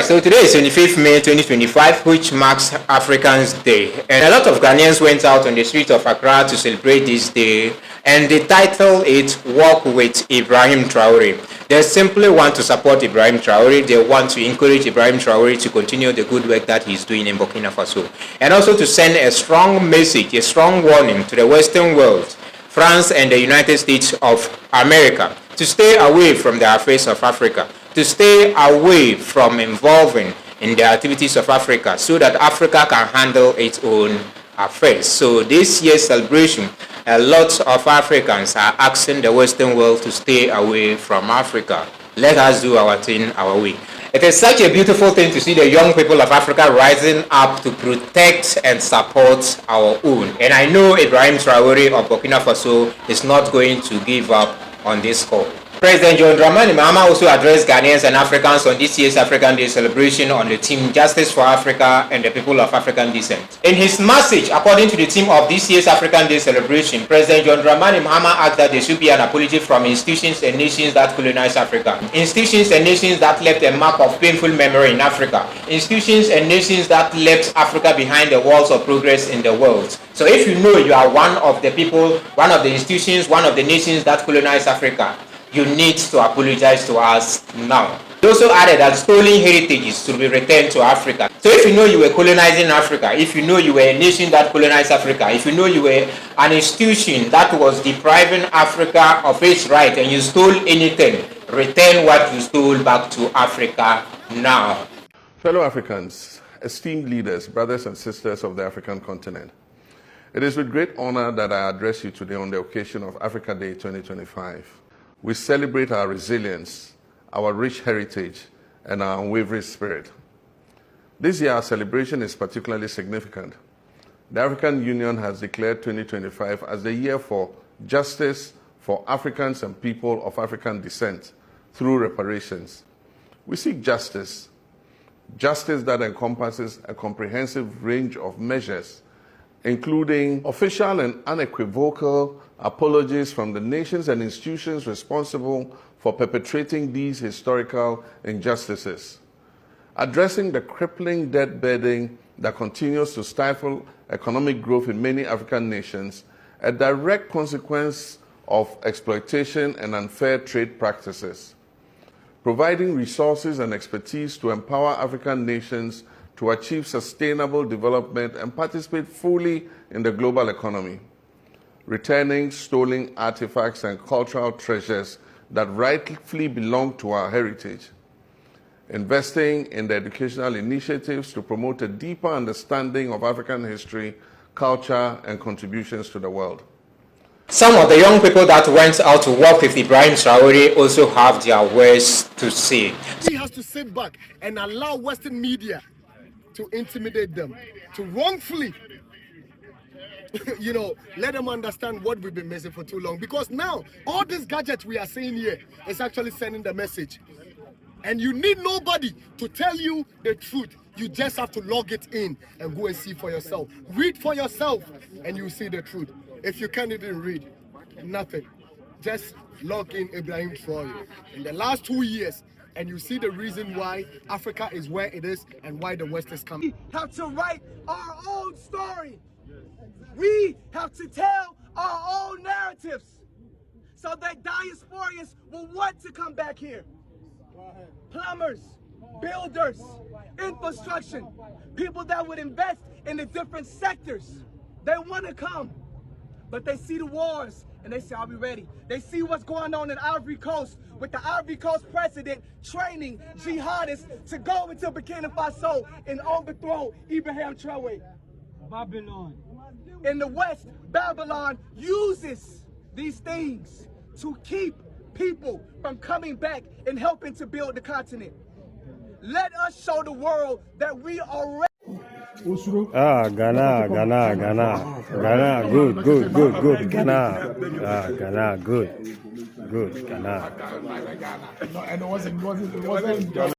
Alright, so today is 25th May 2025, which marks Africans Day. And a lot of Ghanaians went out on the streets of Accra to celebrate this day. And they title it Walk with Ibrahim Traoré. They simply want to support Ibrahim Traoré. They want to encourage Ibrahim Traoré to continue the good work that he's doing in Burkina Faso. And also to send a strong message, a strong warning to the Western world, France and the United States of America, to stay away from the affairs of Africa, to stay away from involving in the activities of Africa so that Africa can handle its own affairs. So this year's celebration, a lot of Africans are asking the Western world to stay away from Africa. Let us do our thing our way. It is such a beautiful thing to see the young people of Africa rising up to protect and support our own. And I know Ibrahim Traoré of Burkina Faso is not going to give up on this call. President John Dramani Mahama also addressed Ghanaians and Africans on this year's African Day celebration on the theme Justice for Africa and the People of African Descent. In his message, according to the theme of this year's African Day celebration, President John Dramani Mahama asked that there should be an apology from institutions and nations that colonized Africa. Institutions and nations that left a mark of painful memory in Africa. Institutions and nations that left Africa behind the walls of progress in the world. So if you know you are one of the people, one of the institutions, one of the nations that colonized Africa, you need to apologize to us now. He also added that stolen heritages should be returned to Africa. So if you know you were colonizing Africa, if you know you were a nation that colonized Africa, if you know you were an institution that was depriving Africa of its right and you stole anything, return what you stole back to Africa now. Fellow Africans, esteemed leaders, brothers and sisters of the African continent, it is with great honor that I address you today on the occasion of Africa Day 2025. We celebrate our resilience, our rich heritage, and our unwavering spirit. This year, our celebration is particularly significant. The African Union has declared 2025 as the year for justice for Africans and people of African descent through reparations. We seek justice that encompasses a comprehensive range of measures, including official and unequivocal apologies from the nations and institutions responsible for perpetrating these historical injustices, addressing the crippling debt burden that continues to stifle economic growth in many African nations, a direct consequence of exploitation and unfair trade practices, providing resources and expertise to empower African nations to achieve sustainable development and participate fully in the global economy, returning stolen artifacts and cultural treasures that rightfully belong to our heritage, investing in the educational initiatives to promote a deeper understanding of African history, culture, and contributions to the world. Some of the young people that went out to work with Ibrahim Traoré also have their words to say. He has to sit back and allow Western media to intimidate them, to wrongfully, let them understand what we've been missing for too long. Because now, all these gadgets we are seeing here is actually sending the message. And you need nobody to tell you the truth. You just have to log it in and go and see for yourself. Read for yourself and you see the truth. If you can't even read, nothing. Just log in Ibrahim Traoré. In the last 2 years, and you see the reason why Africa is where it is and why the West is coming. We have to write our own story. We have to tell our own narratives so that diasporians will want to come back here. Plumbers, builders, infrastructure, people that would invest in the different sectors. They want to come, but they see the wars and they say, I'll be ready. They see what's going on in Ivory Coast with the Ivory Coast president training jihadists to go into Burkina Faso and overthrow Ibrahim Traoré. Babylon. In the West, Babylon uses these things to keep people from coming back and helping to build the continent. Let us show the world that we are ready. Ghana, good. Ghana, good, Ghana. And it wasn't